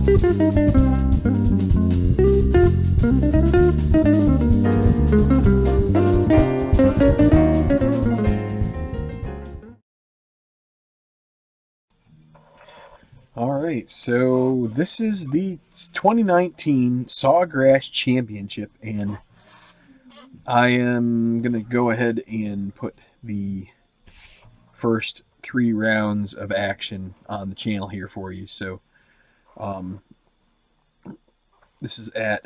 Alright, so this is the 2019 Sawgrass Championship, and I am going to go ahead and put the first 3 rounds of action on the channel here for you. So, this is at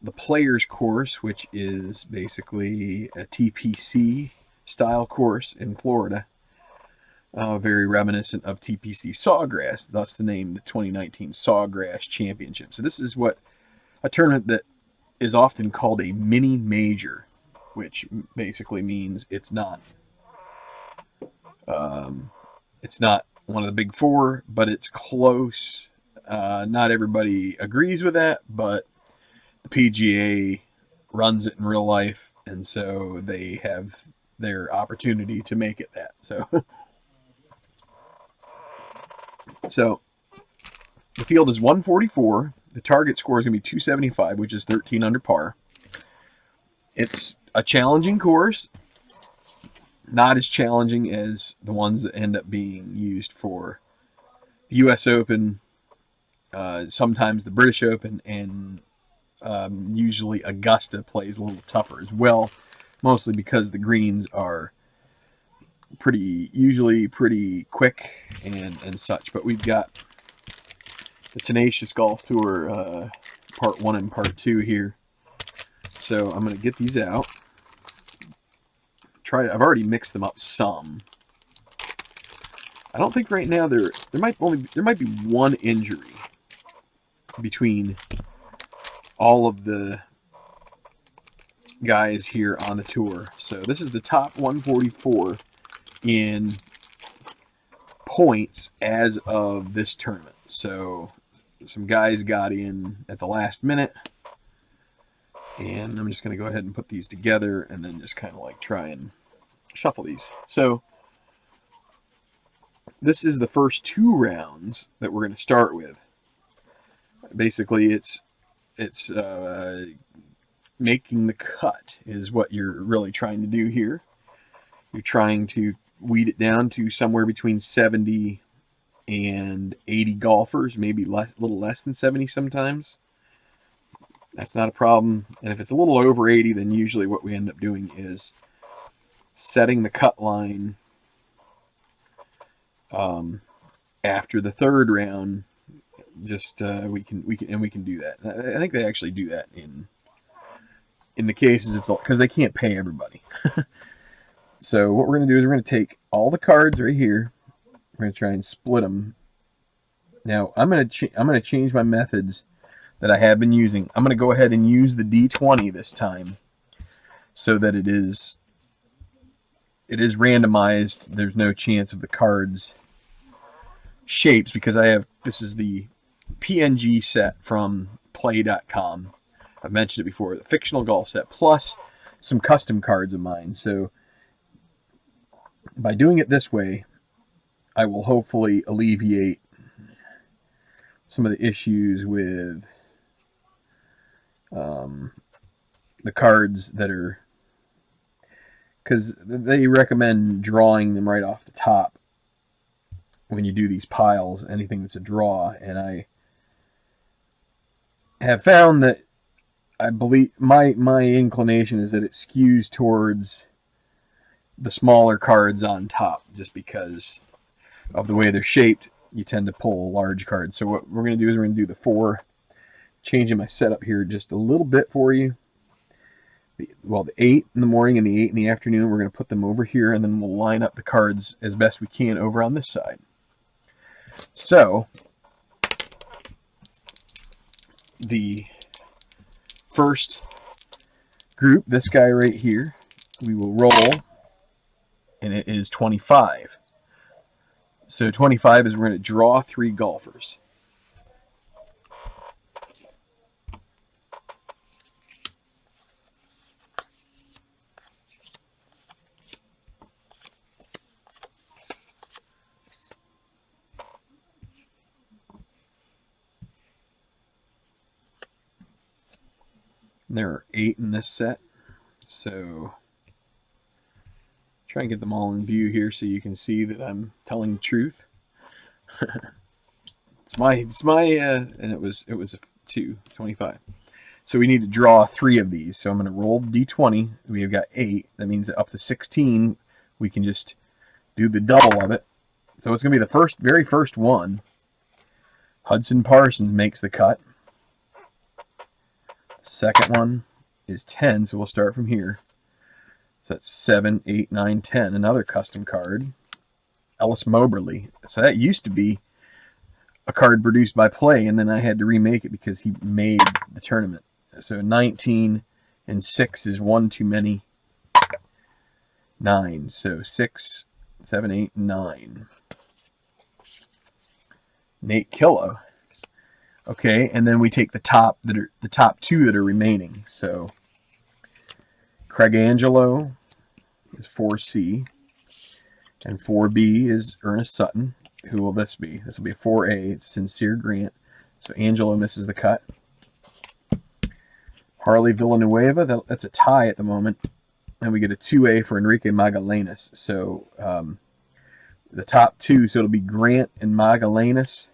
the Players course, which is basically a TPC style course in Florida. Very reminiscent of TPC Sawgrass, thus the name, the 2019 Sawgrass Championship. So this is what a tournament that is often called a mini major, which basically means it's not one of the big 4, but it's close. Not everybody agrees with that, but the PGA runs it in real life, and so they have their opportunity to make it that. So the field is 144. The target score is going to be 275, which is 13 under par. It's a challenging course. Not as challenging as the ones that end up being used for the U.S. Open, sometimes the British Open, and usually Augusta plays a little tougher as well, mostly because the greens are usually pretty quick and such. But we've got the Tenacious Golf Tour part 1 and part 2 here. So I'm going to get these out. I've already mixed them up some. I don't think right now there might be one injury between all of the guys here on the tour. So this is the top 144 in points as of this tournament. So some guys got in at the last minute, and I'm just going to go ahead and put these together and then just kind of like try and shuffle these. So this is the first 2 rounds that we're going to start with. Basically, it's making the cut is what you're really trying to do here. You're trying to weed it down to somewhere between 70 and 80 golfers, maybe a little less than 70 sometimes. That's not a problem. And if it's a little over 80, then usually what we end up doing is setting the cut line after the 3rd round. Just we can do that. I think they actually do that in the cases it's all because they can't pay everybody. So what we're going to do is we're going to take all the cards right here. We're going to try and split them. Now I'm going to change my methods that I have been using. I'm going to go ahead and use the D20 this time, so that it is randomized. There's no chance of the cards shapes, because this is the PNG set from Play.com. I've mentioned it before, the fictional golf set, plus some custom cards of mine. So by doing it this way, I will hopefully alleviate some of the issues with the cards that are, because they recommend drawing them right off the top when you do these piles, anything that's a draw. And I have found that, I believe my inclination is that it skews towards the smaller cards on top, just because of the way they're shaped. You tend to pull large cards. So what we're going to do is we're going to do the 4, changing my setup here just a little bit for you. The 8 in the morning and the 8 in the afternoon, we're going to put them over here, and then we'll line up the cards as best we can over on this side. So the first group, this guy right here, we will roll, and it is 25. So 25 is we're going to draw 3 golfers. There are 8 in this set, so try and get them all in view here so you can see that I'm telling the truth. it's my and it was a 25. So we need to draw 3 of these. So I'm going to roll d20. We've got 8. That means that up to 16 we can just do the double of it. So it's going to be the very first one. Hudson Parsons makes the cut. Second one is 10, so we'll start from here. So that's 7, 8, 9, 10. Another custom card. Ellis Moberly. So that used to be a card produced by Play, and then I had to remake it because he made the tournament. So 19 and 6 is 1 too many. 9. So 6, 7, 8, 9. Nate Killo. Okay, and then we take the top 2 that are remaining. So Craig Angelo is 4C, and 4B is Ernest Sutton. Who will this be? This will be a 4A. It's Sincere Grant. So Angelo misses the cut. Harley Villanueva, that's a tie at the moment. And we get a 2A for Enrique Magallanes. So the top 2, so it'll be Grant and Magallanes.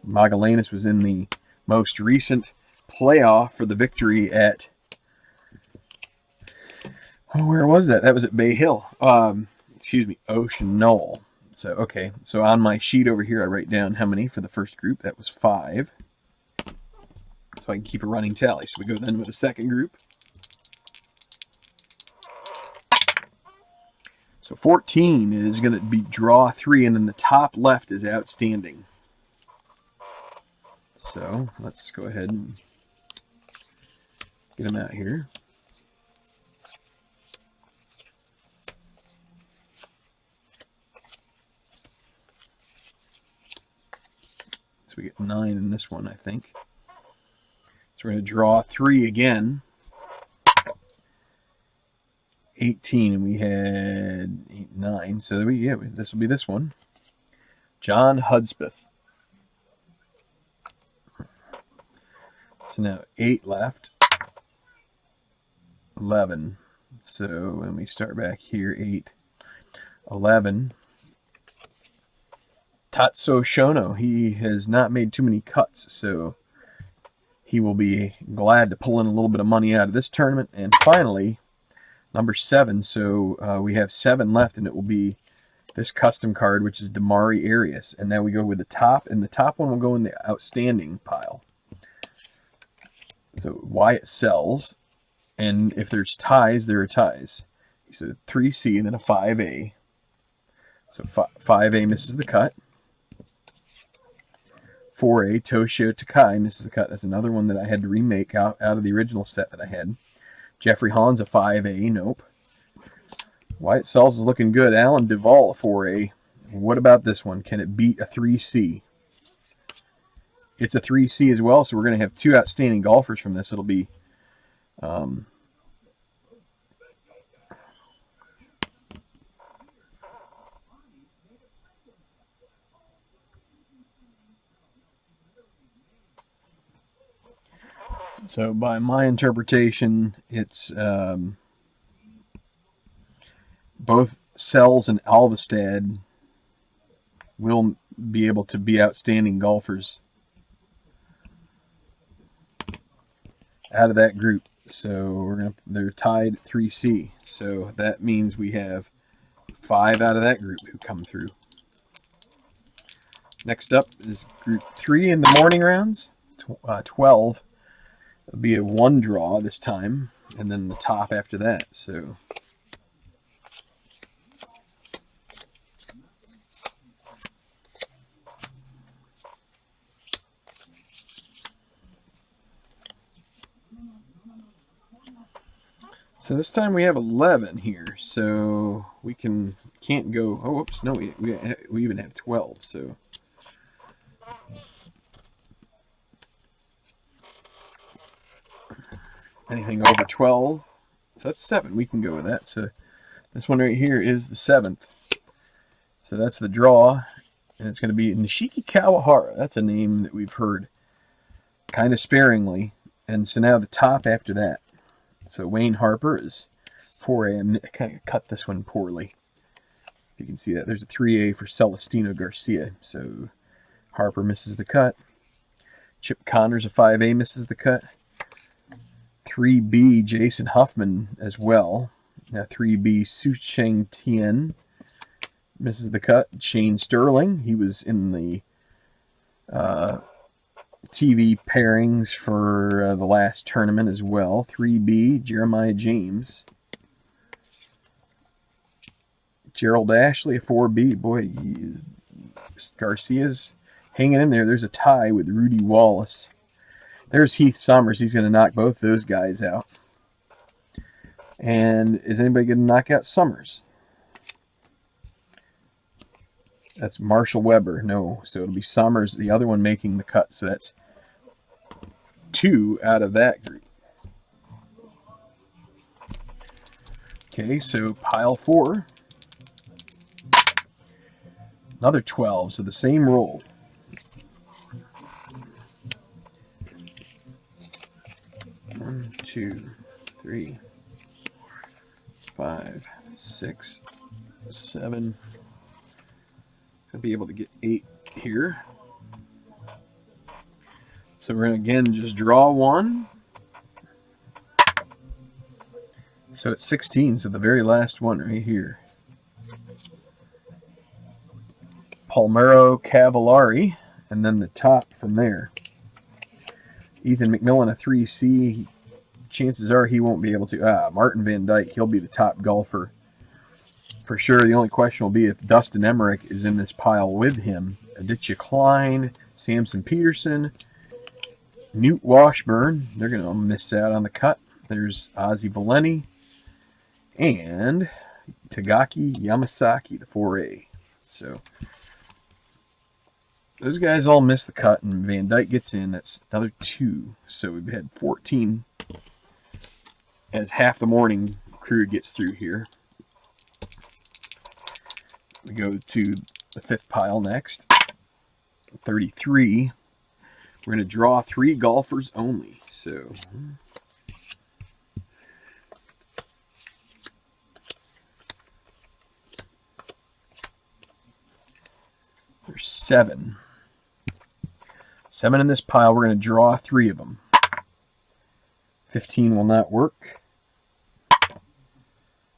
Magallanes was in the most recent playoff for the victory at, where was that? That was at Bay Hill. Ocean Knoll. So, okay. So on my sheet over here, I write down how many for the first group. That was 5. So I can keep a running tally. So we go then with the second group. So 14 is going to be draw 3, and then the top left is outstanding. So let's go ahead and get them out here. So we get 9 in this one, I think. So we're going to draw 3 again. 18, and we had 8, 9. So this will be this one. John Hudspeth. So now 8 left. 11. So when we start back here, 8, 11. Tatsuo Shono. He has not made too many cuts, so he will be glad to pull in a little bit of money out of this tournament. And finally, number 7. So we have 7 left, and it will be this custom card, which is Damari Arias. And now we go with the top, and the top one will go in the outstanding pile. So Wyatt Sells, and if there's ties, there are ties. So 3C and then a 5A. So 5A misses the cut. 4A, Toshio Takai misses the cut. That's another one that I had to remake out of the original set that I had. Jeffrey Hahn's a 5A, nope. Wyatt Sells is looking good. Alan Duvall, a 4A. What about this one? Can it beat a 3C? It's a 3C as well, so we're going to have 2 outstanding golfers from this. It'll be so by my interpretation, it's both Sells and Alvestad will be able to be outstanding golfers out of that group. So they're tied at 3C. So that means we have 5 out of that group who come through. Next up is group 3 in the morning rounds. 12. It'll be a 1 draw this time, and then the top after that. So this time we have 11 here, so we can't go. Oh, whoops! No, we even have 12. So anything over 12, so that's 7. We can go with that. So this one right here is the 7th. So that's the draw, and it's going to be Nishiki Kawahara. That's a name that we've heard kind of sparingly, and so now the top after that. So Wayne Harper is 4A. I kind of cut this one poorly. You can see that there's a 3A for Celestino Garcia. So Harper misses the cut. Chip Connors, a 5A, misses the cut. 3B, Jason Huffman as well. Now 3B, Su Cheng Tien misses the cut. Shane Sterling, he was in the TV pairings for the last tournament as well. 3B, Jeremiah James. Gerald Ashley, a 4B. Boy, Garcia's hanging in there. There's a tie with Rudy Wallace. There's Heath Summers. He's going to knock both those guys out. And is anybody going to knock out Summers? That's Marshall Weber. No. So it'll be Summers, the other one making the cut. So that's 2 out of that group. Okay, so pile 4. Another 12. So the same roll. 1, 2, 3, 5, 6, 7. I'll be able to get 8 here. So we're going to again just draw 1. So it's 16, so the very last one right here. Palmero Cavallari, and then the top from there. Ethan McMillan, a 3C. Chances are he won't be able to. Martin Van Dyke, he'll be the top golfer for sure. The only question will be if Dustin Emmerich is in this pile with him. Aditya Klein, Samson Peterson, Newt Washburn. They're going to miss out on the cut. There's Ozzie Valenti and Tagaki Yamasaki, the 4A. So those guys all miss the cut, and Van Dyke gets in. That's another 2. So we've had 14 as half the morning crew gets through here. We go to the 5th pile next. 33. We're going to draw 3 golfers only. So there's 7. 7 in this pile. We're going to draw 3 of them. 15 will not work.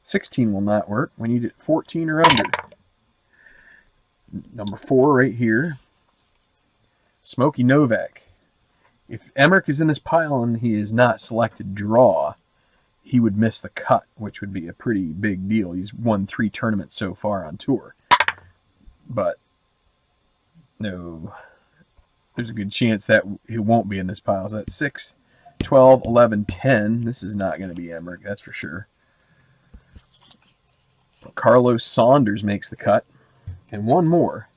16 will not work. We need it 14 or under. Number 4 right here. Smokey Novak. If Emmerich is in this pile and he is not selected draw, he would miss the cut, which would be a pretty big deal. He's won 3 tournaments so far on tour. But no, there's a good chance that he won't be in this pile. So that's 6, 12, 11, 10. This is not going to be Emmerich, that's for sure. Carlos Saunders makes the cut. And one more.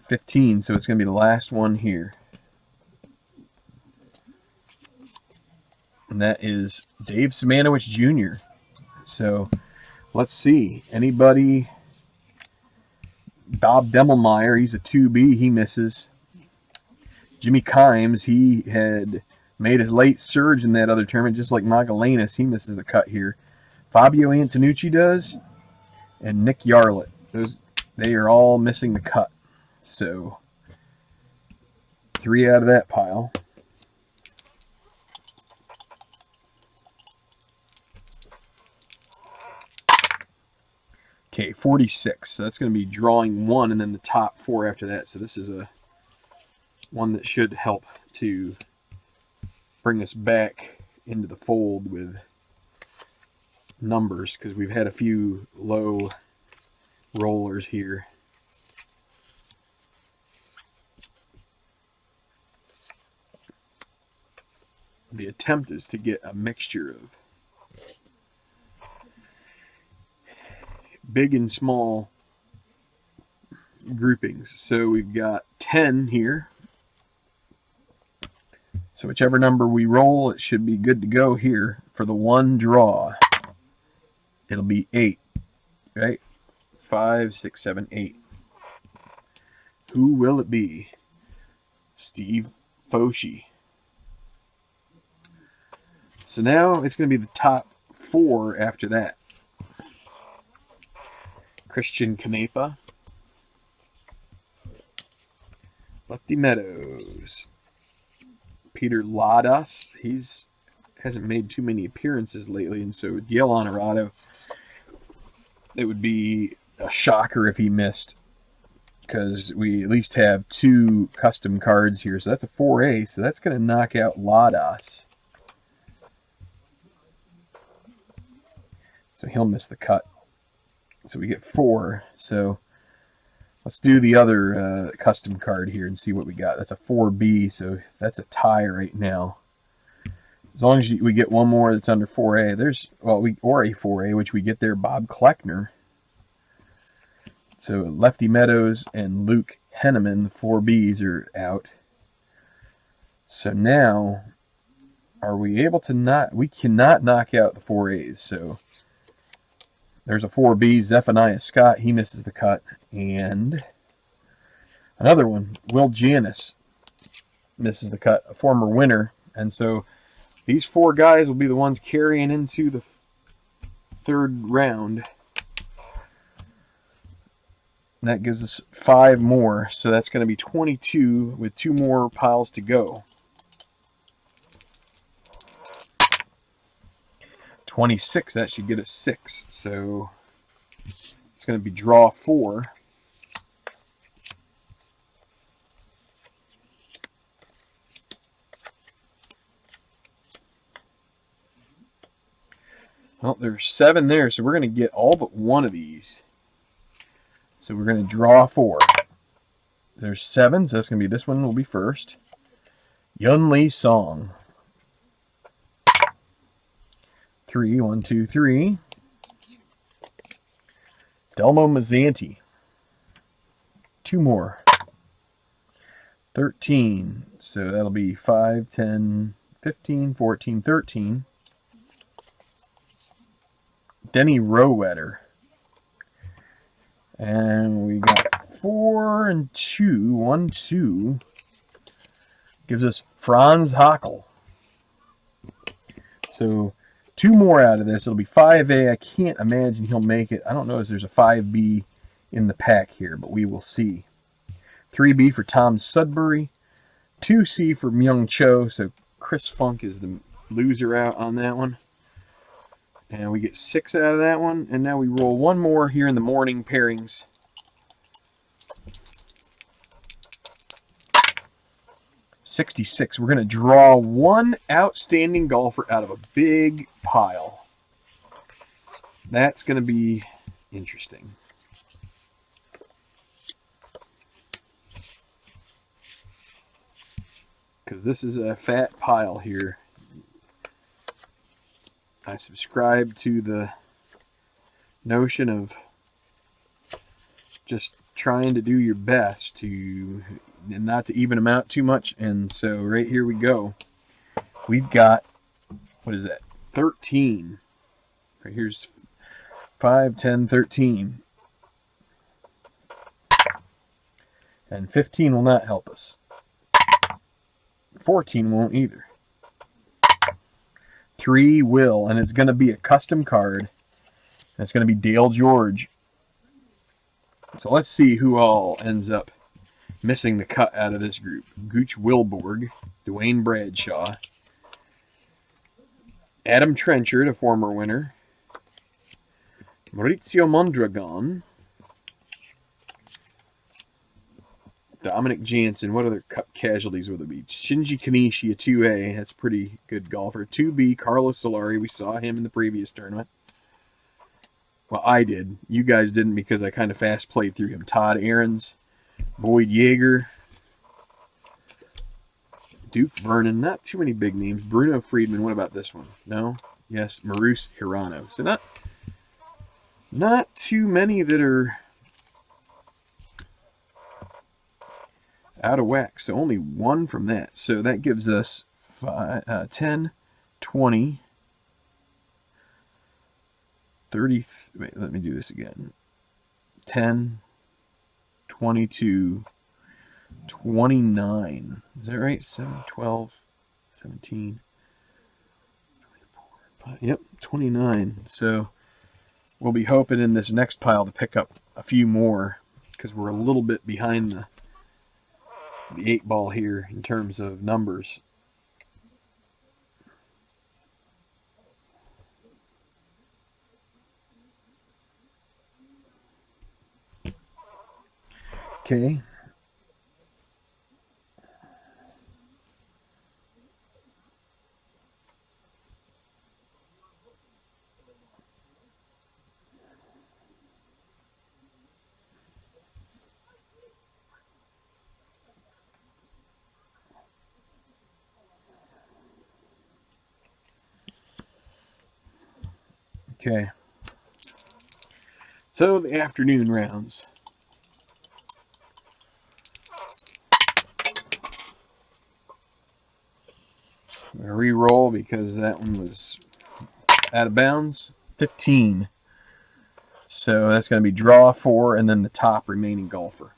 15, so it's going to be the last one here. And that is Dave Simanowicz Jr. So let's see. Anybody? Bob Demmelmeyer, he's a 2B. He misses. Jimmy Kimes, he had made a late surge in that other tournament, just like Magallanes. He misses the cut here. Fabio Antonucci does. And Nick Yarlett. They are all missing the cut. So 3 out of that pile. Okay, 46. So that's going to be drawing 1 and then the top 4 after that. So this is a one that should help to bring us back into the fold with numbers, because we've had a few low rollers here. The attempt is to get a mixture of big and small groupings. So we've got 10 here. So whichever number we roll, it should be good to go here for the one draw. It'll be 8, right? 5, 6, 7, 8. Who will it be? Steve Foshi. So now it's going to be the top 4 after that. Christian Canepa. Lefty Meadows. Peter Ladas. He's hasn't made too many appearances lately, and so Yale Honorado, it would be a shocker if he missed, because we at least have 2 custom cards here. So that's a 4A, so that's going to knock out Ladas. So he'll miss the cut. So we get 4. So let's do the other custom card here and see what we got. That's a 4B, so that's a tie right now. As long as we get one more that's under 4A, or a 4A, which we get there, Bob Kleckner. So Lefty Meadows and Luke Henneman, the 4Bs, are out. So now, are we able to we cannot knock out the 4As. So there's a 4B, Zephaniah Scott, he misses the cut. And another one, Will Janis, misses the cut, a former winner. And so these 4 guys will be the ones carrying into the 3rd round. And that gives us 5 more. So that's going to be 22 with 2 more piles to go. 26, that should get us 6. So it's going to be draw 4. Well, there's 7 there, so we're going to get all but one of these. So we're going to draw 4. There's 7, so that's going to be, this one will be first. Yun Lee Song. 3, 1, 2, 3. Delmo Mazzanti. 2 more. 13, so that'll be 5, 10, 15, 14, 13. Denny Rowetter. And we got 4 and 2. 1, 2. Gives us Franz Hockel. So 2 more out of this. It'll be 5A. I can't imagine he'll make it. I don't know if there's a 5B in the pack here, but we will see. 3B for Tom Sudbury. 2C for Myung Cho. So Chris Funk is the loser out on that one. And we get 6 out of that one. And now we roll 1 more here in the morning pairings. $66. We're going to draw 1 outstanding golfer out of a big pile. That's going to be interesting. Because this is a fat pile here. I subscribe to the notion of just trying to do your best to not to even them out too much. And so right here we go. We've got, what is that? 13. Right here's 5, 10, 13. And 15 will not help us. 14 won't either. 3 will, and it's going to be a custom card. And it's going to be Dale George. So let's see who all ends up missing the cut out of this group. Gooch Wilborg, Dwayne Bradshaw, Adam Trenchard, a former winner, Maurizio Mondragon, Dominic Jansen. What other cup casualties will there be? Shinji Kanishi, a 2A. That's a pretty good golfer. 2B, Carlos Solari. We saw him in the previous tournament. Well, I did. You guys didn't because I kind of fast played through him. Todd Ahrens, Boyd Yeager, Duke Vernon. Not too many big names. Bruno Friedman. What about this one? No? Yes. Marus Hirano. So not too many that are out of whack. So only 1 from that. So that gives us 10, 20, 30. Wait, let me do this again. 10, 22, 29. Is that right? 7, 12, 17, Yep, 29. So we'll be hoping in this next pile to pick up a few more, because we're a little bit behind the 8 ball here in terms of numbers. Okay. Okay. So the afternoon rounds. I'm going to re-roll because that one was out of bounds. 15. So that's going to be draw 4 and then the top remaining golfer.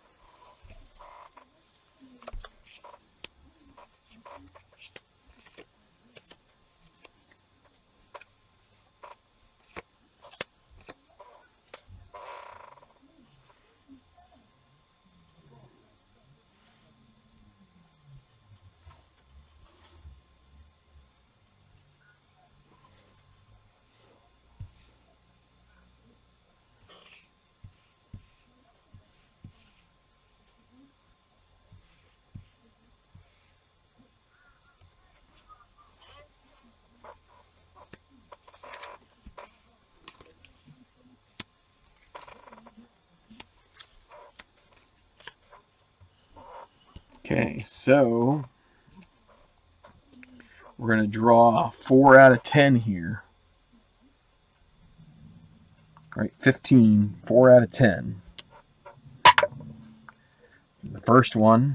Okay, so we're going to draw 4 out of 10 here. All right, 15, 4 out of 10. The first one,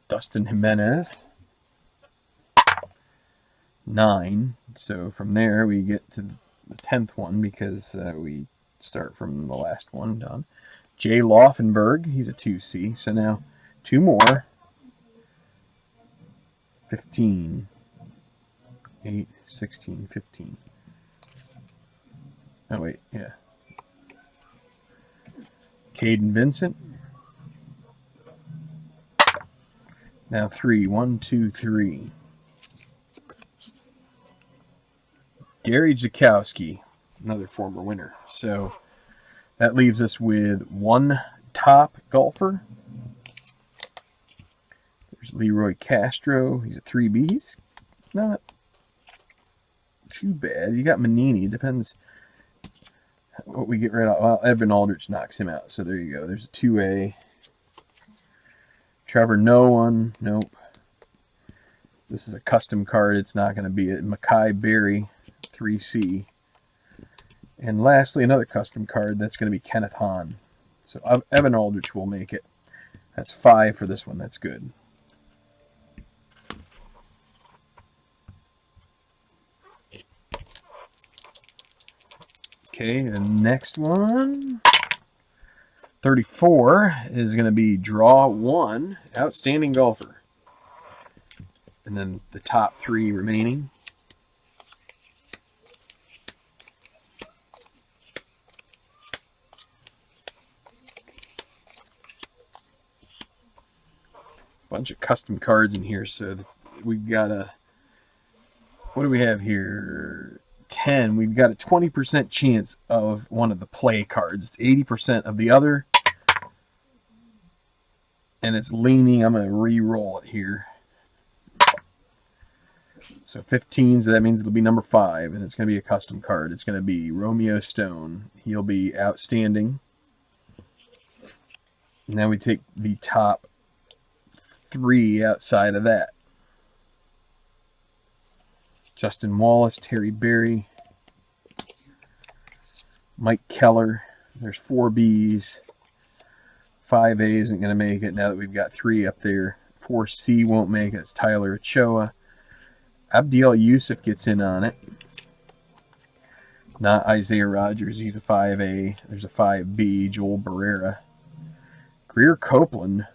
Dustin Jimenez, 9. So from there we get to the 10th one because we start from the last one done. Jay Laufenberg, he's a 2C. So now 2 more. 15, 8, 16, 15. Oh, wait, yeah. Caden Vincent. Now 3, 1, 2, 3. Gary Zakowski, another former winner. So that leaves us with 1 top golfer. There's Leroy Castro. He's a 3B. He's not too bad. You got Manini. Depends what we get right out. Well, Evan Aldrich knocks him out. So there you go. There's a 2A. Trevor Noone. Nope. This is a custom card. It's not going to be it. Mackay Berry, 3C. And lastly, another custom card. That's going to be Kenneth Hahn. So Evan Aldrich will make it. That's 5 for this one. That's good. Okay, the next one, 34, is going to be draw 1, outstanding golfer. And then the top 3 remaining. Bunch of custom cards in here, so we've got a, what do we have here? 10. We've got a 20% chance of one of the play cards. It's 80% of the other. And it's leaning. I'm going to re-roll it here. So 15, so that means it'll be number 5, and it's going to be a custom card. It's going to be Romeo Stone. He'll be outstanding. Now we take the top 3 outside of that. Justin Wallace, Terry Berry, Mike Keller. There's 4 Bs. 5A isn't going to make it now that we've got 3 up there. 4C won't make it. It's Tyler Ochoa. Abdiel Yusuf gets in on it. Not Isaiah Rogers. He's a 5A. There's a 5B. Joel Barrera. Greer Copeland.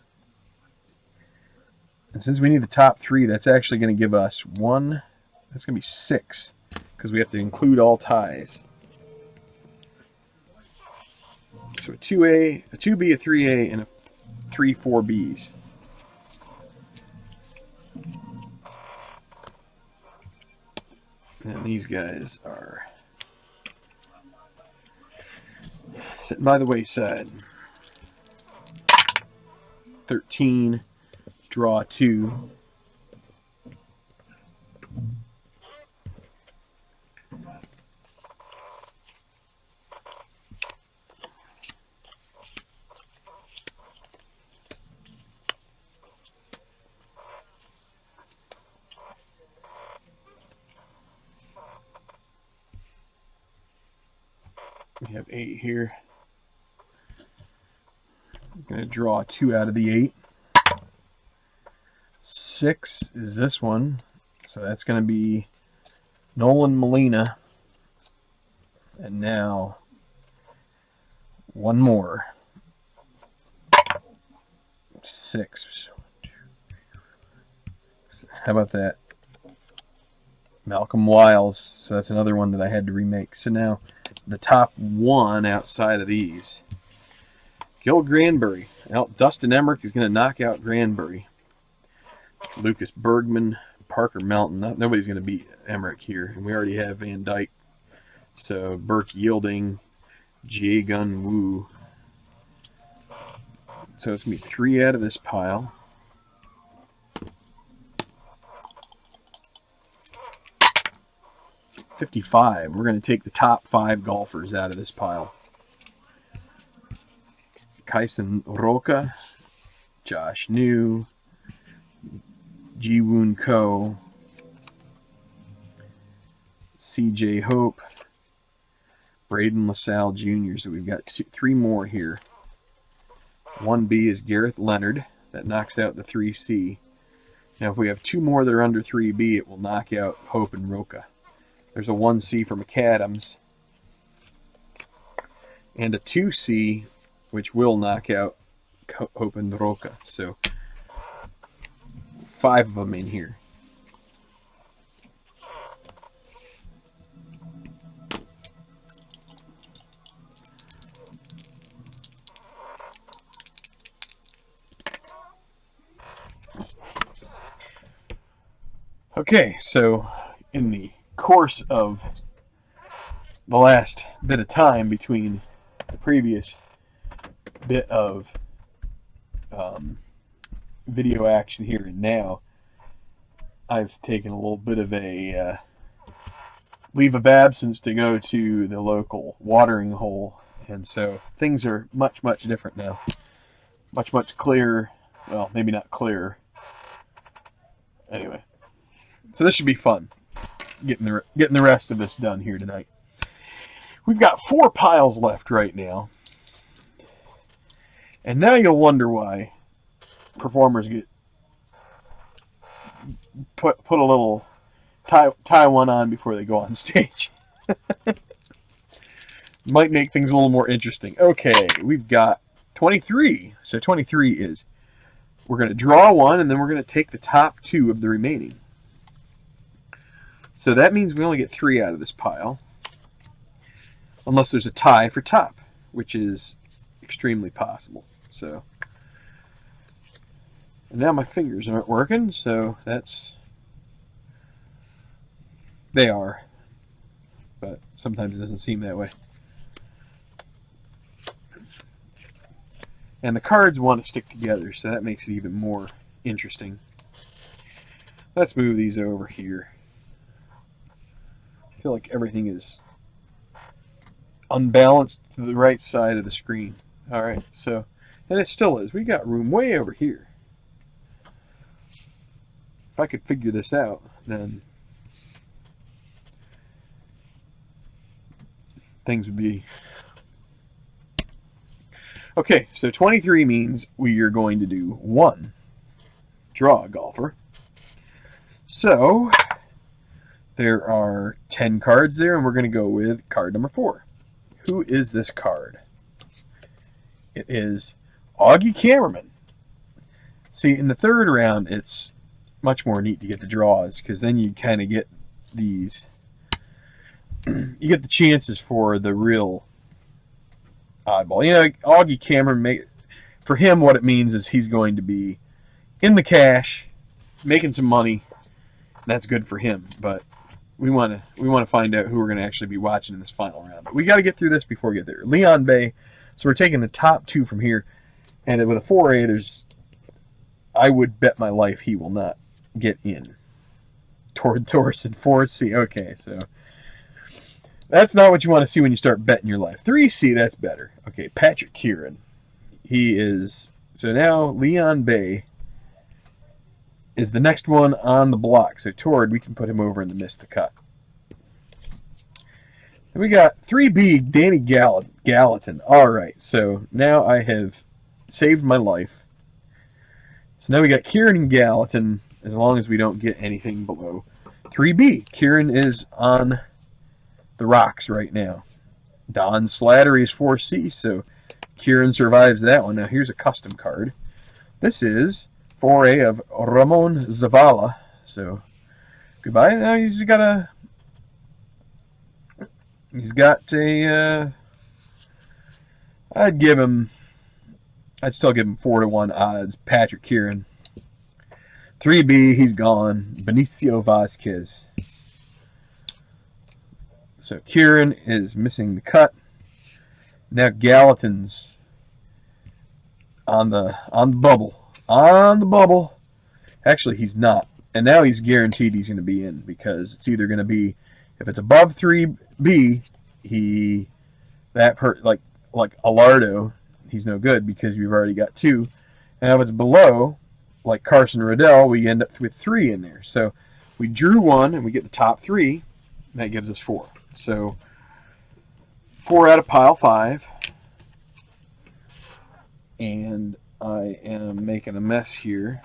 And since we need the top 3, that's actually going to give us 1. That's going to be 6, because we have to include all ties. So a 2A, a 2B, a 3A, and a 3 4Bs. And these guys are sitting by the wayside. 13, draw 2. We have 8 here. I'm going to draw 2 out of the 8. 6 is this one. So that's going to be Nolan Molina. And now one more. 6. How about that? Malcolm Wiles. So that's another one that I had to remake. So now the top 1 outside of these. Gil Granbury. Dustin Emmerich is going to knock out Granbury. Lucas Bergman, Parker Melton. Nobody's going to beat Emmerich here. And we already have Van Dyke. So Burke Yielding, Jae Gun Woo. So it's going to be 3 out of this pile. $55. We're going to take the top 5 golfers out of this pile. Kaisen Roca, Josh New, Ji-Woon Ko, C.J. Hope, Braden LaSalle Jr. So we've got 3 more here. 1B is Gareth Leonard. That knocks out the 3C. Now if we have 2 more that are under 3B, it will knock out Hope and Roca. There's a 1C for McAdams. And a 2C, which will knock out Hope and Roca. So 5 of them in here. Okay, so in the course of the last bit of time between the previous bit of video action here and now, I've taken a little bit of a leave of absence to go to the local watering hole, and so things are much different now. Much clearer. Well, maybe not clearer. Anyway, so this should be fun. Getting the rest of this done here tonight. We've got 4 piles left right now. And now you'll wonder why performers get put a little tie one on before they go on stage. Might make things a little more interesting. Okay, we've got 23. So 23 is we're going to draw 1 and then we're going to take the top 2 of the remaining. So that means we only get 3 out of this pile. Unless there's a tie for top, which is extremely possible. So, and now my fingers aren't working, so that's... They are. But sometimes it doesn't seem that way. And the cards want to stick together, so that makes it even more interesting. Let's move these over here. I feel like everything is unbalanced to the right side of the screen. All right, so, and it still is. We got room way over here. If I could figure this out, then things would be... Okay, so 23 means we are going to do 1 draw golfer. So there are 10 cards there, and we're going to go with card number 4. Who is this card? It is Augie Cameraman. See, in the third round, it's much more neat to get the draws, because then you kind of get these, you get the chances for the real oddball. You know, Augie Cameron, for him, what it means is he's going to be in the cash, making some money. That's good for him, but we want to find out who we're going to actually be watching in this final round. But we got to get through this before we get there. Leon Bay. So we're taking the top two from here, and with a 4A, I would bet my life he will not get in. Thorson 4C. Okay, so that's not what you want to see when you start betting your life. 3C, that's better. Okay, Patrick Kieran. He is, so now Leon Bay is the next one on the block. So Tord, we can put him over in the miss the cut. And we got 3B, Danny Gallatin. All right, so now I have saved my life. So now we got Kieran and Gallatin, as long as we don't get anything below 3B. Kieran is on the rocks right now. Don Slattery is 4C, so Kieran survives that one. Now here's a custom card. This is 4A of Ramon Zavala. So goodbye. Now he's got a I'd still give him 4-1 odds. Patrick Kieran. 3B, he's gone. Benicio Vasquez. So Kieran is missing the cut. Now Gallatin's on the bubble. On the bubble. Actually, he's not. And now he's guaranteed he's going to be in, because it's either going to be, if it's above 3B, like Alardo, he's no good because we've already got 2. And if it's below, like Carson Riddell, we end up with 3 in there. So we drew 1 and we get the top 3. And that gives us 4. So 4 out of pile 5. And I am making a mess here.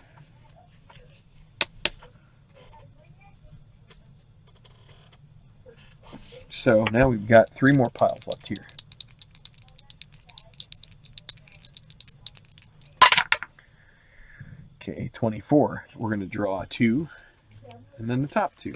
So now we've got 3 more piles left here. Okay, 24. We're going to draw 2, and then the top 2.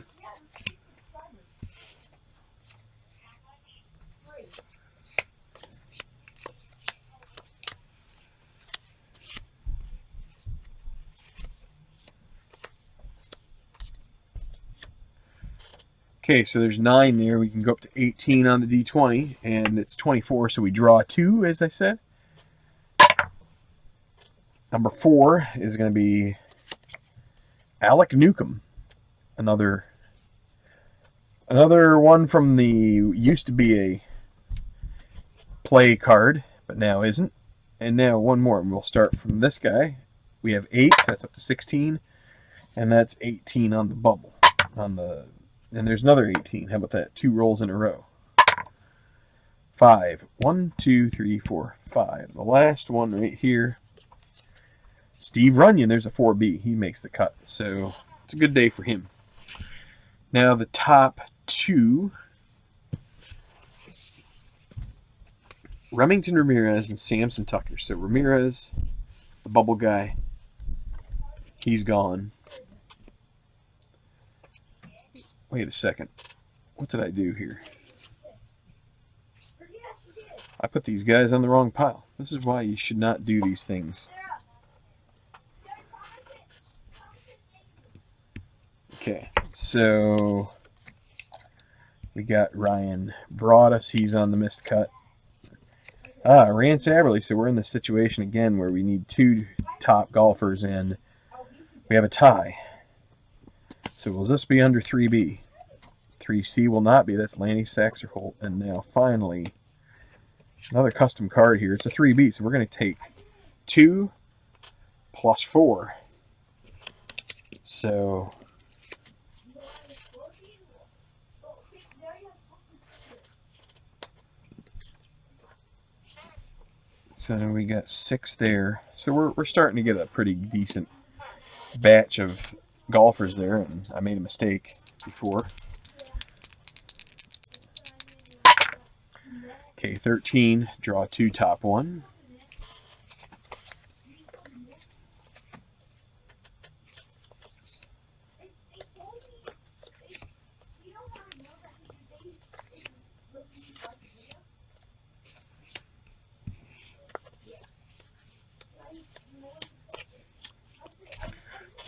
Okay, so there's 9 there. We can go up to 18 on the D20, and it's 24, so we draw 2, as I said. Number 4 is going to be Alec Newcomb. Another one from the, used to be a play card, but now isn't. And now one more, and we'll start from this guy. We have 8, so that's up to 16, and that's 18 on the bubble. And there's another 18. How about that? 2 rolls in a row. 5. 1, 2, 3, 4, 5. The last one right here. Steve Runyon. There's a 4B. He makes the cut. So it's a good day for him. Now the top 2. Remington Ramirez and Samson Tucker. So Ramirez, the bubble guy, he's gone. Wait a second. What did I do here? I put these guys on the wrong pile. This is why you should not do these things. Okay, so we got Ryan Broadus. He's on the missed cut. Rance Aberley. So we're in this situation again where we need 2 top golfers and we have a tie. So will this be under 3B? 3C will not be. That's Lanny Saxerholt. And now finally, another custom card here. It's a 3B. So we're going to take 2 plus 4. So we got 6 there. So we're starting to get a pretty decent batch of golfers there, and I made a mistake before. Okay, 13, draw 2, top 1.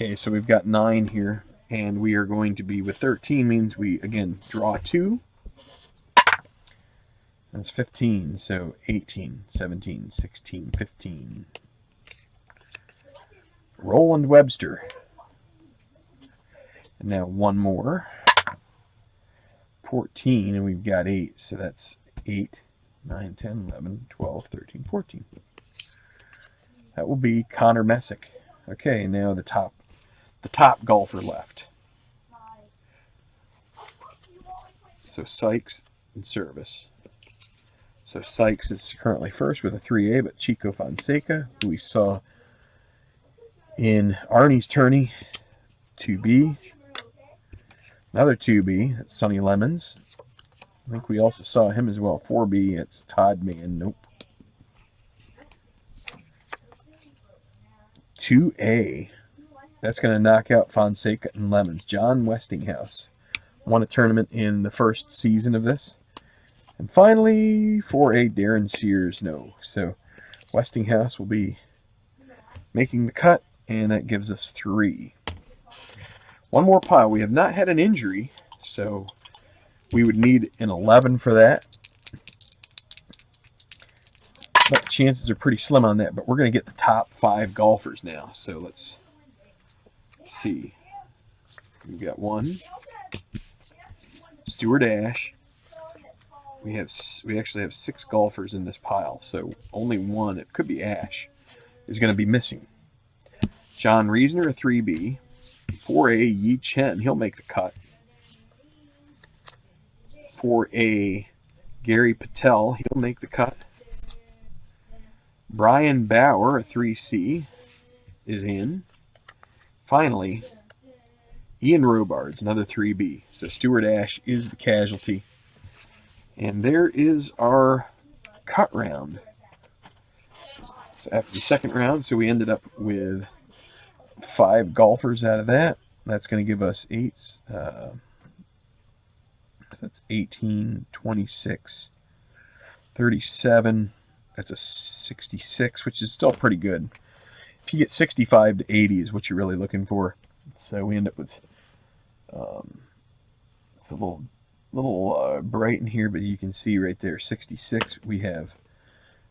Okay, so we've got 9 here, and we are going to be with 13, means we, again, draw 2. That's 15, so 18, 17, 16, 15. Roland Webster. And now one more. 14, and we've got 8, so that's 8, 9, 10, 11, 12, 13, 14. That will be Connor Messick. Okay, now the top golfer left. So Sykes and Service. So Sykes is currently first with a 3A, but Chico Fonseca, who we saw in Arnie's tourney, 2B. Another 2B, that's Sonny Lemons. I think we also saw him as well, 4B, it's Todd Mann, nope. 2A, that's going to knock out Fonseca and Lemons. John Westinghouse won a tournament in the first season of this. And finally, 4A, Darren Sears, no. So Westinghouse will be making the cut, and that gives us 3. One more pile. We have not had an injury, so we would need an 11 for that. But the chances are pretty slim on that. But we're going to get the top 5 golfers now. So let's see. We've got 1. Stuart Ash. We actually have 6 golfers in this pile. So only 1, it could be Ash, is going to be missing. John Reisner, a 3B. 4A, Yi Chen, he'll make the cut. 4A, Gary Patel, he'll make the cut. Brian Bauer, a 3C, is in. Finally, Ian Robards, another 3B. So Stuart Ash is the casualty. And there is our cut round. So after the second round, so we ended up with 5 golfers out of that. That's going to give us 8. So that's 18, 26, 37. That's a 66, which is still pretty good. If you get 65 to 80 is what you're really looking for. So we end up with, it's a little bright in here, but you can see right there, 66. We have,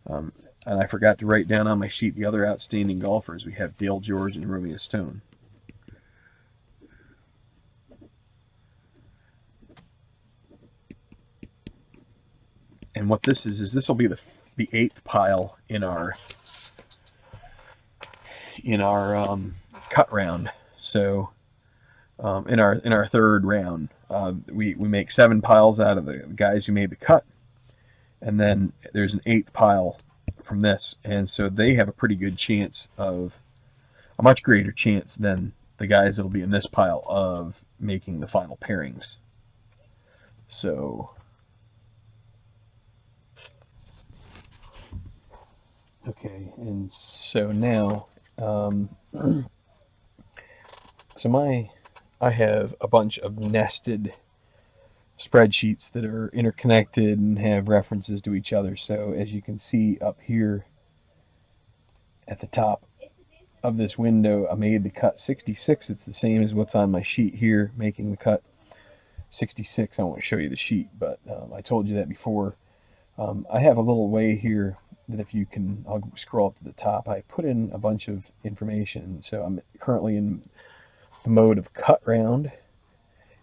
and I forgot to write down on my sheet the other outstanding golfers. We have Dale George and Romeo Stone. And what this is this will be the 8th pile in our cut round. So in our third round, we make 7 piles out of the guys who made the cut, and then there's an 8th pile from this, and so they have a pretty good chance of, a much greater chance than the guys that'll be in this pile of making the final pairings. So okay, and so now I have a bunch of nested spreadsheets that are interconnected and have references to each other. So as you can see up here at the top of this window, I made the cut 66. It's the same as what's on my sheet here, making the cut 66. I won't show you the sheet, but I told you that before. I have a little way here that if you can, I'll scroll up to the top, I put in a bunch of information. So I'm currently in the mode of cut round.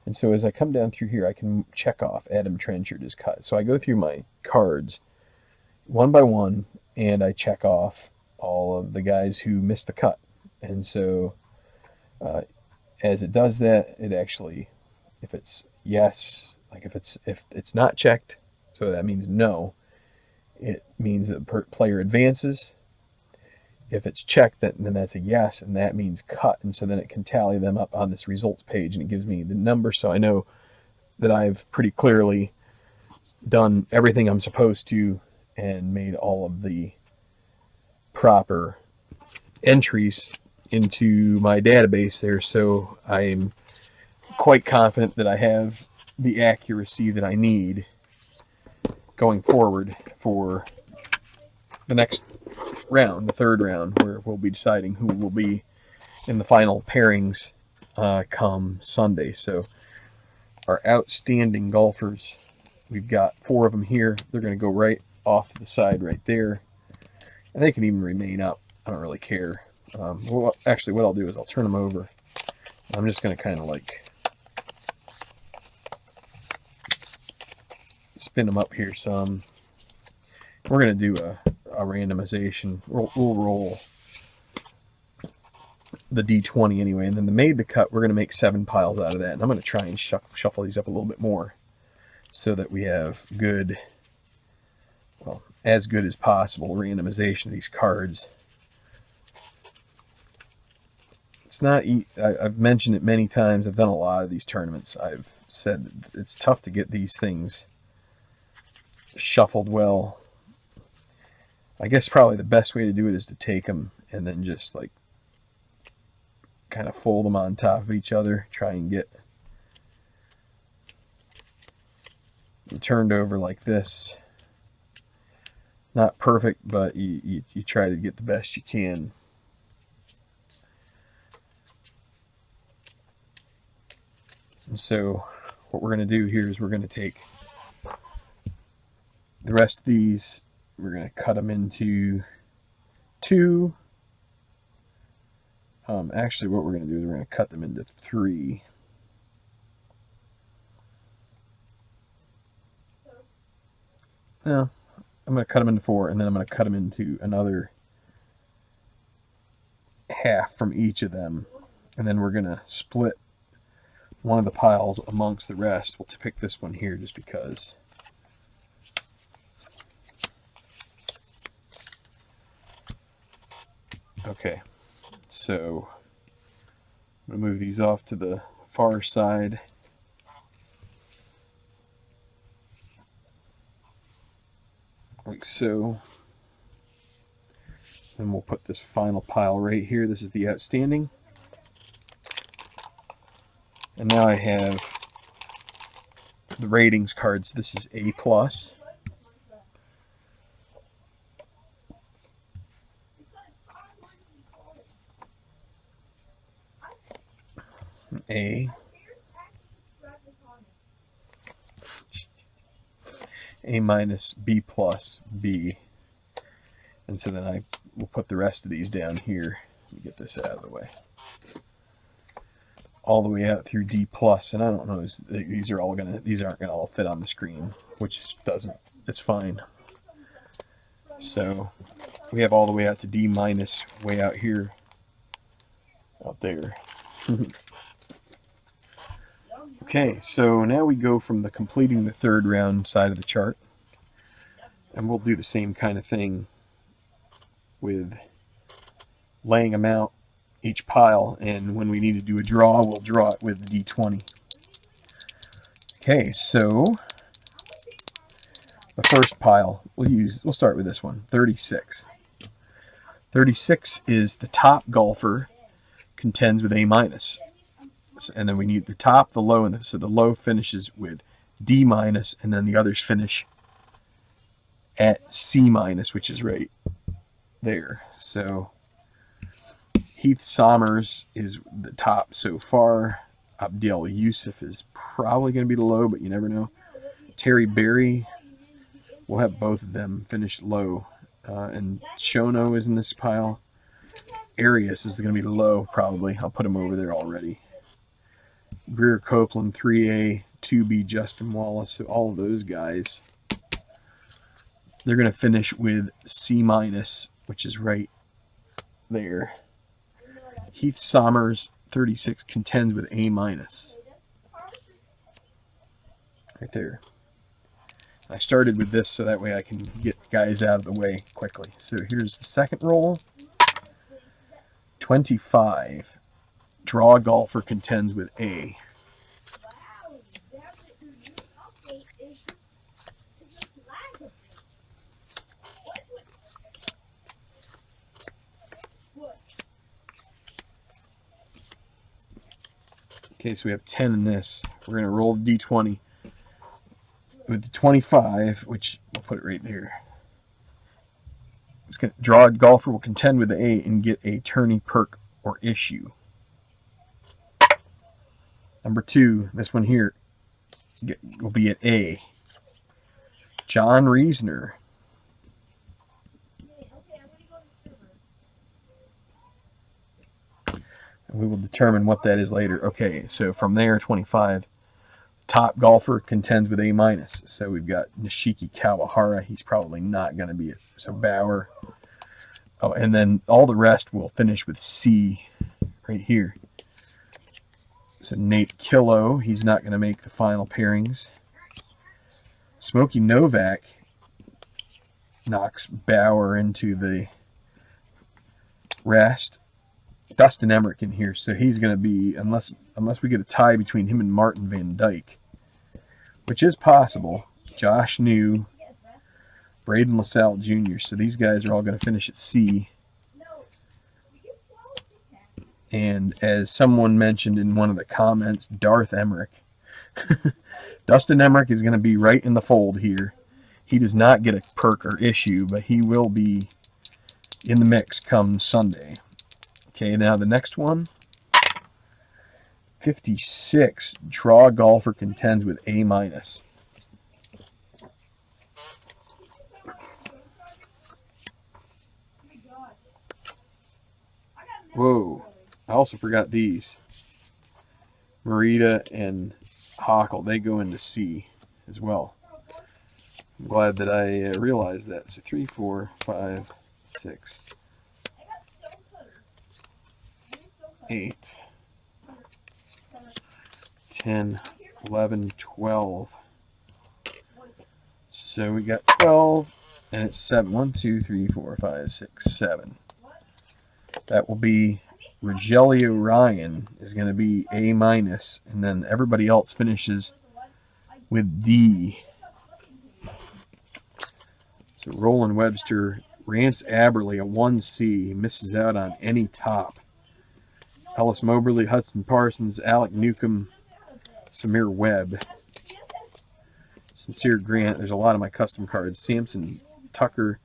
And so as I come down through here, I can check off Adam Trenchard is cut. So I go through my cards one by one, and I check off all of the guys who missed the cut. And so as it does that, it actually, if it's yes, like if it's not checked, so that means no, it means that the player advances. If it's checked, then that's a yes, and that means cut. And so then it can tally them up on this results page, and it gives me the number, so I know that I've pretty clearly done everything I'm supposed to and made all of the proper entries into my database there. So I'm quite confident that I have the accuracy that I need going forward for the next round, the third round, where we'll be deciding who will be and the final pairings come Sunday. So our outstanding golfers, we've got 4 of them here. They're going to go right off to the side right there, and they can even remain up. I don't really care. Well, actually, what I'll do is I'll turn them over. I'm just going to kind of like spin them up here some. We're going to do a randomization. We'll roll the D20 anyway, and then the made the cut, we're going to make 7 piles out of that. And I'm going to try and shuffle these up a little bit more so that we have good, well, as good as possible randomization of these cards. It's not, I've mentioned it many times. I've done a lot of these tournaments. I've said it's tough to get these things shuffled well. I guess probably the best way to do it is to take them and then just like kind of fold them on top of each other. Try and get them turned over like this. Not perfect, but you try to get the best you can. And so what we're going to do here is we're going to take the rest of these, we're going to cut them into 2. Actually, what we're going to do is we're going to cut them into 3. No, I'm going to cut them into 4, and then I'm going to cut them into another half from each of them. And then we're going to split one of the piles amongst the rest. We'll pick this one here just because. Okay, so I'm going to move these off to the far side. Like so. Then we'll put this final pile right here. This is the outstanding. And now I have the ratings cards. This is A+. A. A minus, B plus, B. And so then I will put the rest of these down here. Let me get this out of the way. All the way out through D plus, and I don't know, these aren't gonna all fit on the screen, which doesn't, it's fine. So we have all the way out to D minus, way out here, out there. Okay, so now we go from the completing the 3rd round side of the chart, and we'll do the same kind of thing with laying them out each pile, and when we need to do a draw, we'll draw it with the D20. Okay, so the first pile we'll start with this one, 36. 36 is the top golfer contends with A minus. And then we need the top, the low, and so the low finishes with D minus, and then the others finish at C minus, which is right there. So Heath Sommers is the top so far. Abdel Yusuf is probably going to be the low, but you never know. Terry Berry, we'll have both of them finish low. And Shono is in this pile. Arias is going to be the low, probably. I'll put him over there already. Greer Copeland, 3A, 2B, Justin Wallace. So all of those guys, they're going to finish with C minus, which is right there. Heath Sommers, 36, contends with A minus. Right there. I started with this so that way I can get guys out of the way quickly. So here's the second roll. 25. Draw golfer contends with A. Okay, so we have 10 in this. We're going to roll the D20 with the 25, which we'll put it right there. It's going to draw a golfer will contend with the A and get a tourney perk or issue. Number 2, this one here will be at A. John Reesner. And we will determine what that is later. Okay, so from there, 25. Top golfer contends with A-. So we've got Nishiki Kawahara. He's probably not going to be it. So Bauer. Oh, and then all the rest will finish with C right here. So Nate Killow, he's not going to make the final pairings. Smokey Novak knocks Bauer into the rest. Dustin Emmerich in here, so he's going to be, unless we get a tie between him and Martin Van Dyke, which is possible. Josh New, Braden LaSalle Jr., so these guys are all going to finish at C. And as someone mentioned in one of the comments, Darth Emmerich. Dustin Emmerich is going to be right in the fold here. He does not get a perk or issue, but he will be in the mix come Sunday. Okay, now the next one, 56, draw golfer contends with A-. Whoa, I also forgot these. Marita and Hockle, they go into C as well. I'm glad that I realized that. So 3, 4, 5, 6, 8, 10, 11, 12. So we got 12, and it's 7. 1, 2, 3, 4, 5, 6, 7. That will be Rogelio Ryan is going to be A-, and then everybody else finishes with D. So Roland Webster, Rance Aberley, a 1C, misses out on any top. Ellis Moberly, Hudson Parsons, Alec Newcomb, Samir Webb, Sincere Grant. There's a lot of my custom cards. Samson Tucker,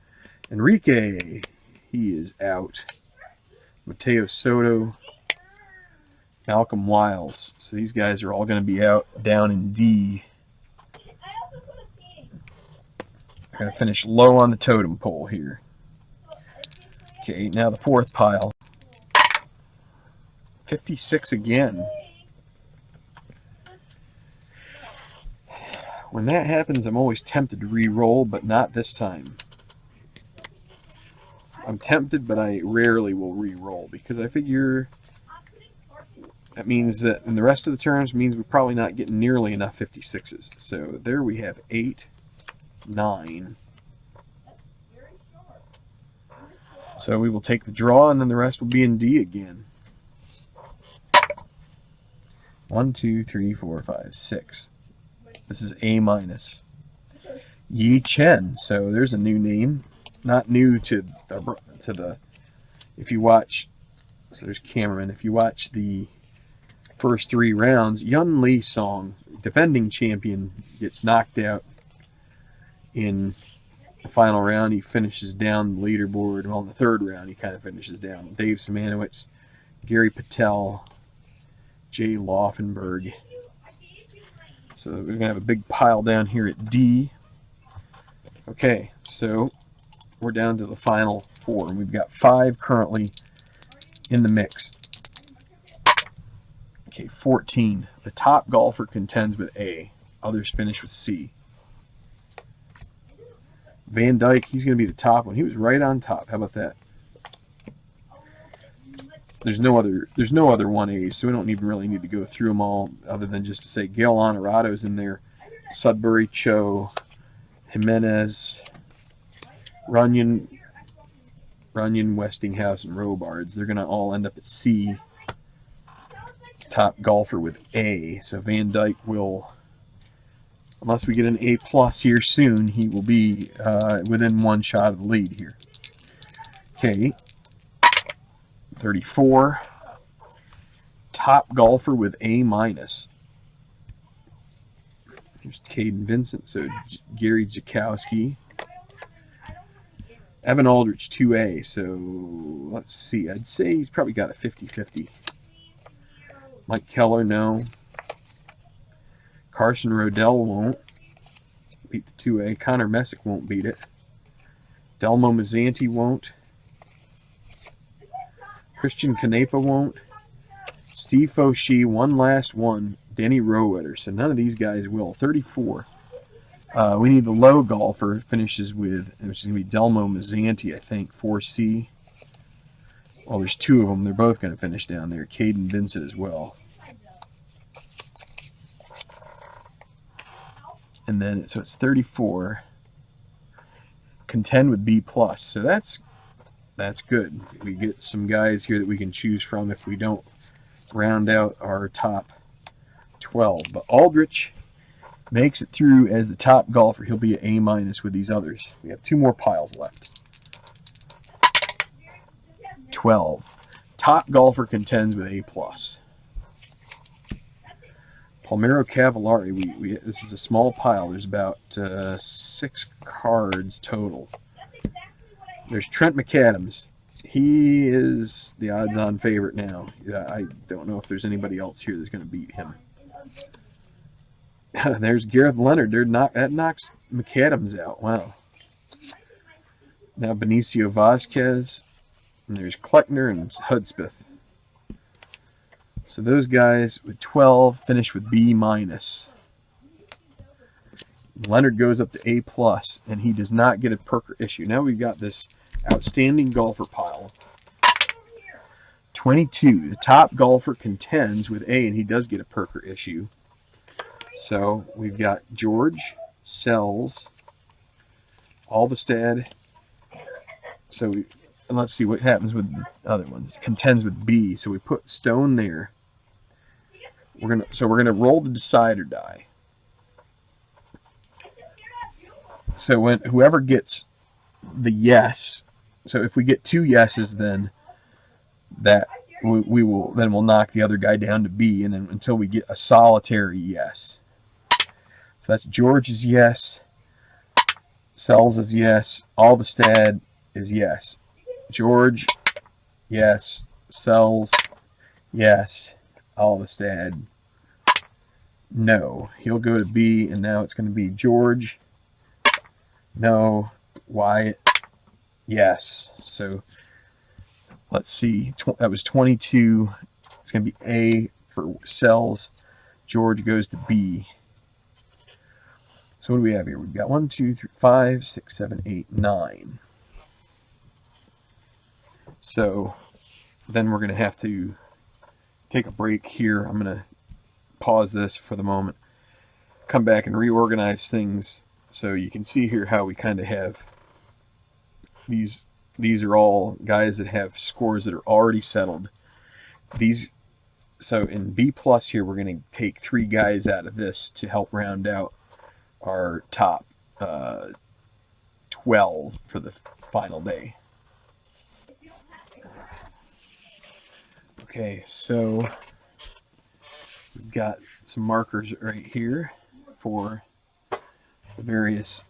Enrique, he is out. Mateo Soto, Malcolm Wiles. So these guys are all going to be out down in D. They're going to finish low on the totem pole here. Okay, now the fourth pile. 56 again. When that happens, I'm always tempted to re-roll, but not this time. I'm tempted, but I rarely will re-roll because I figure that means that in the rest of the terms means we're probably not getting nearly enough 56s. So there we have 8, 9. So we will take the draw, and then the rest will be in D again. 1, 2, 3, 4, 5, 6. This is A-. Yi Chen. So there's a new name. Not new to the if you watch, so there's Cameron. If you watch the first 3 rounds, Yun Lee Song, defending champion, gets knocked out in the final round. He finishes down the leaderboard. Well, in the 3rd round, he kind of finishes down. Dave Simanowicz, Gary Patel, Jay Laufenberg. So we're going to have a big pile down here at D. Okay, so we're down to the final 4. And we've got 5 currently in the mix. Okay, 14. The top golfer contends with A. Others finish with C. Van Dyke, he's going to be the top one. He was right on top. How about that? There's no other 1As, so we don't really need to go through them all, other than just to say Gail Honorado's in there, Sudbury, Cho, Jimenez, Runyon, Westinghouse, and Robards. They're going to all end up at C. Top golfer with A. So Van Dyke will, unless we get an A+ here soon, he will be within 1 shot of the lead here. Okay. 34. Top golfer with A-. Here's Caden Vincent, so Gary Jakowski. Evan Aldrich 2A, so let's see. I'd say he's probably got a 50-50. Mike Keller, no. Carson Rodell won't beat the 2A. Connor Messick won't beat it. Delmo Mazzanti won't. Christian Canepa won't. Steve Fauci, one last one. Denny Rowetter. So none of these guys will. 34. We need the low golfer. Finishes with, which is going to be Delmo Mazzanti, I think, 4C. Well, there's two of them. They're both going to finish down there. Caden Vincent as well. And then, so it's 34. Contend with B+. So that's good. We get some guys here that we can choose from if we don't round out our top 12. But Aldrich makes it through as the top golfer. He'll be an A- with these others. We have two more piles left. 12. Top golfer contends with A+. Palmero Cavallari. This is a small pile. There's about 6 cards total. There's Trent McAdams. He is the odds-on favorite now. I don't know if there's anybody else here that's going to beat him. There's Gareth Leonard. That knocks McAdams out. Wow. Now Benicio Vasquez. And there's Kleckner and Hudspeth. So those guys with 12 finish with B-. Leonard goes up to A+, and he does not get a Perker issue. Now we've got this outstanding golfer pile. 22. The top golfer contends with A, and he does get a Perker issue. So we've got George, Sells, Alvestad. So and let's see what happens with the other ones. Contends with B. So we put Stone there. We're gonna roll the decider die. So when whoever gets the yes, so if we get 2 yeses, then that we'll knock the other guy down to B, and then until we get a solitary yes. So that's George's yes, Sells is yes, Alvestad is yes. George, yes. Sells, yes. Alvestad, no. He'll go to B, and now it's going to be George, no. Wyatt, yes. So let's see. That was 22. It's going to be A for Sells. George goes to B. So what do we have here? We've got 1, 2, 3, 5, 6, 7, 8, 9. So then we're going to have to take a break here. I'm going to pause this for the moment, come back and reorganize things so you can see here how we kind of have these are all guys that have scores that are already settled. So in B+ here, we're going to take 3 guys out of this to help round out our top 12 for the final day. Okay, so we've got some markers right here for the various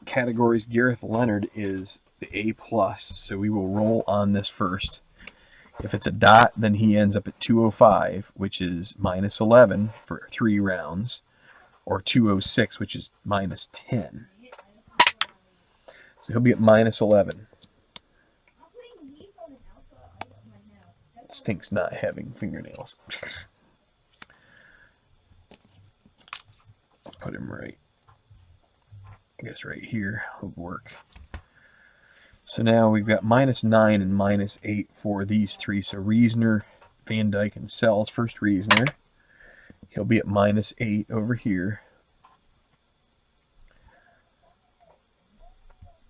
categories. Gareth Leonard is the A+, so we will roll on this first. If it's a dot, then he ends up at 205, which is -11 for 3 rounds, or 206, which is -10. So he'll be at -11. Stinks not having fingernails. I'll put him right, I guess right here would work. So now we've got -9 and -8 for these 3. So Reisner, Van Dyke, and Sells. First Reisner. He'll be at -8 over here.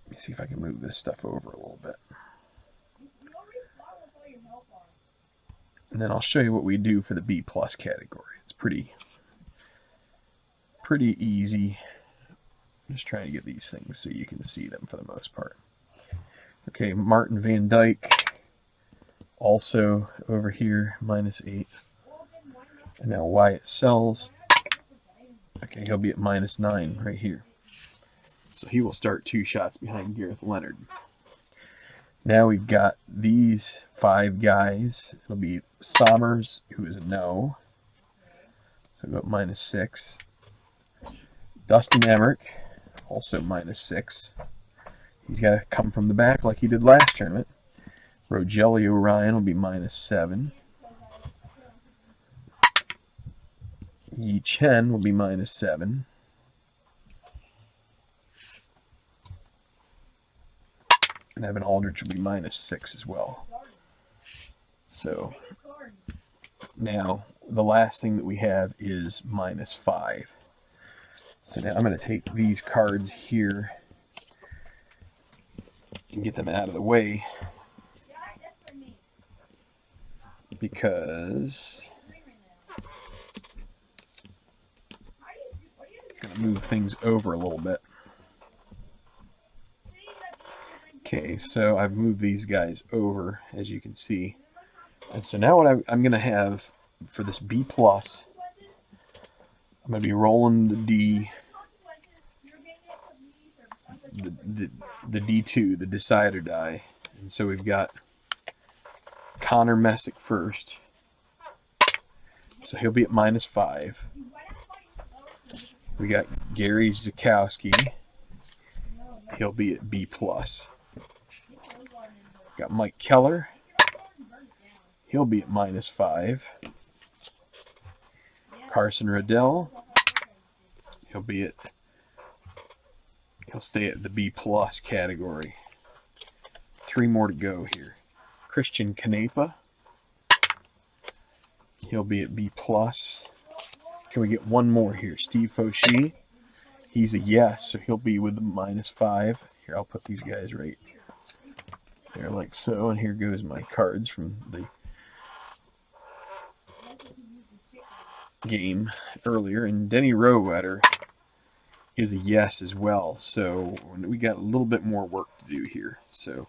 Let me see if I can move this stuff over a little bit. And then I'll show you what we do for the B+ category. It's pretty easy. I'm just trying to get these things so you can see them for the most part. Okay, Martin Van Dyke, also over here, -8. And now Wyatt Sells. Okay, he'll be at -9 right here. So he will start 2 shots behind Gareth Leonard. Now we've got these 5 guys. It'll be Sommers, who is a no. So we've got -6. Dustin Emmerich, also -6. He's got to come from the back like he did last tournament. Rogelio Ryan will be -7. Yi Chen will be -7. And Evan Aldrich will be -6 as well. So now the last thing that we have is -5. So now I'm going to take these cards here and get them out of the way, because I'm going to move things over a little bit. Okay, so I've moved these guys over, as you can see. And so now what I'm going to have for this B+, I'm going to be rolling the D2, the decider die. And so we've got Connor Messick first. So he'll be at -5. We got Gary Zukowski. He'll be at B+. Got Mike Keller. He'll be at -5. Carson Riddell. He'll stay at the B+ category. 3 more to go here. Christian Canepa. He'll be at B+. Can we get one more here? Steve Fauci. He's a yes, so he'll be with the -5. Here, I'll put these guys right there like so. And here goes my cards from the game earlier. And Denny Rowetter is a yes as well. So we got a little bit more work to do here. So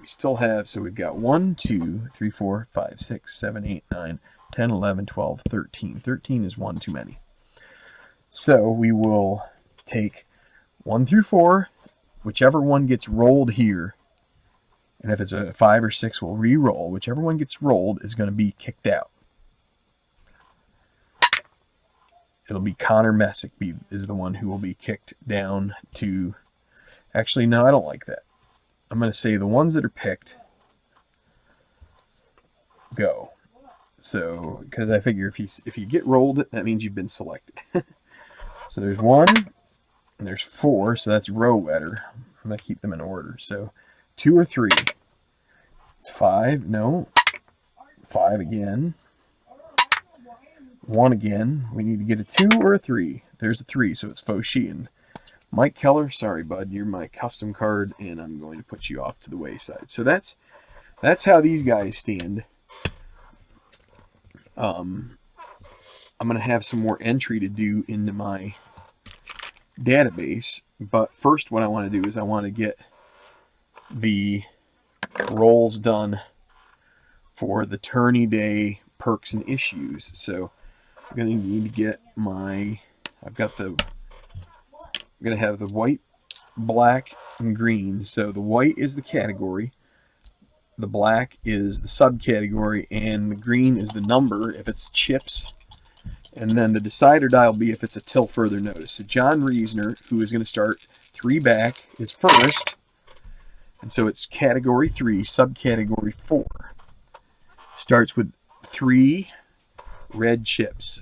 we still have, so we've got 1, 2, 3, 4, 5, 6, 7, 8, 9, 10, 11, 12, 13. 13 is one too many. So we will take 1 through 4, whichever one gets rolled here. And if it's a 5 or 6, we'll re-roll. Whichever one gets rolled is going to be kicked out. It'll be Connor Messick is the one who will be kicked down to... Actually, no, I don't like that. I'm going to say the ones that are picked go. So, because I figure if you get rolled, that means you've been selected. So there's 1, and there's 4, so that's Rowetter. I'm going to keep them in order. So 2 or 3. It's 5, no. 5 again. 1 again. We need to get a 2 or a 3. There's a 3, so it's Fauci. And Mike Keller, sorry, bud, you're my custom card, and I'm going to put you off to the wayside. So that's how these guys stand. I'm going to have some more entry to do into my database, but first what I want to do is I want to get the rolls done for the tourney day perks and issues. So I'm going to need to get I'm going to have the white, black, and green. So the white is the category, the black is the subcategory, and the green is the number if it's chips. And then the decider die will be if it's a till further notice. So John Reesner, who is going to start 3 back, is first. And so it's category 3, subcategory 4. Starts with 3 red chips.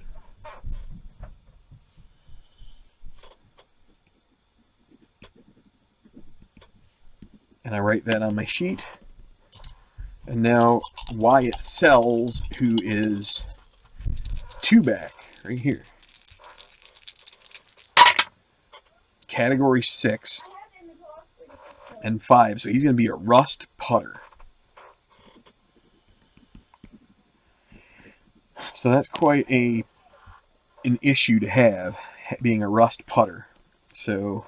And I write that on my sheet. And now Wyatt Sells, who is 2 back, right here. Category 6 and 5. So he's going to be a rust putter. So that's quite an issue to have, being a rust putter. So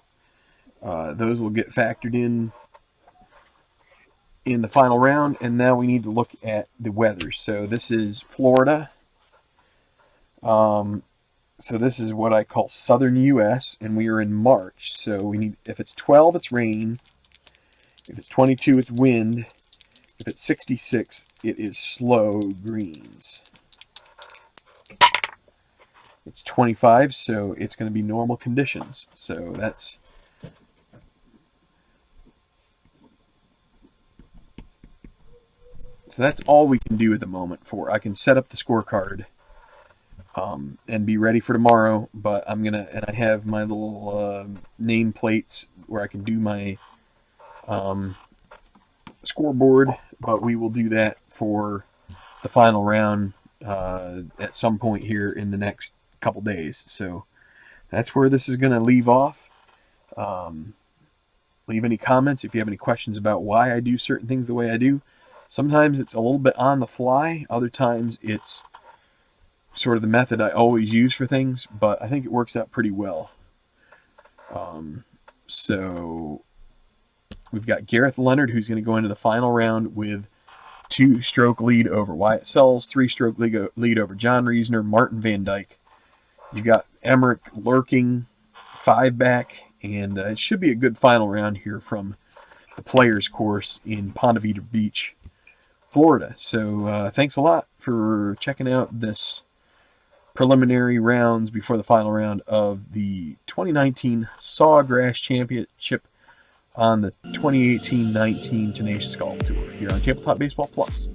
those will get factored in the final round. And now we need to look at the weather. So this is Florida. So this is what I call southern U.S., and we are in March. So we need, if it's 12, it's rain. If it's 22, it's wind. If it's 66, it is slow greens. It's 25, so it's going to be normal conditions. So that's all we can do at the moment. I can set up the scorecard and be ready for tomorrow. But and I have my little name plates where I can do my scoreboard. But we will do that for the final round at some point here in the next couple days. So that's where this is going to leave off. Leave any comments if you have any questions about why I do certain things the way I do. Sometimes it's a little bit on the fly. Other times it's sort of the method I always use for things, but I think it works out pretty well. So we've got Gareth Leonard, who's going to go into the final round with 2-stroke lead over Wyatt Sells, 3-stroke lead over John Reesner, Martin Van Dyke. You got Emmerich lurking 5 back, and it should be a good final round here from the Players course in Ponte Vedra Beach, Florida. So thanks a lot for checking out this preliminary rounds before the final round of the 2019 Sawgrass Championship on the 2018-19 Tenacious Golf Tour here on Tabletop Baseball Plus.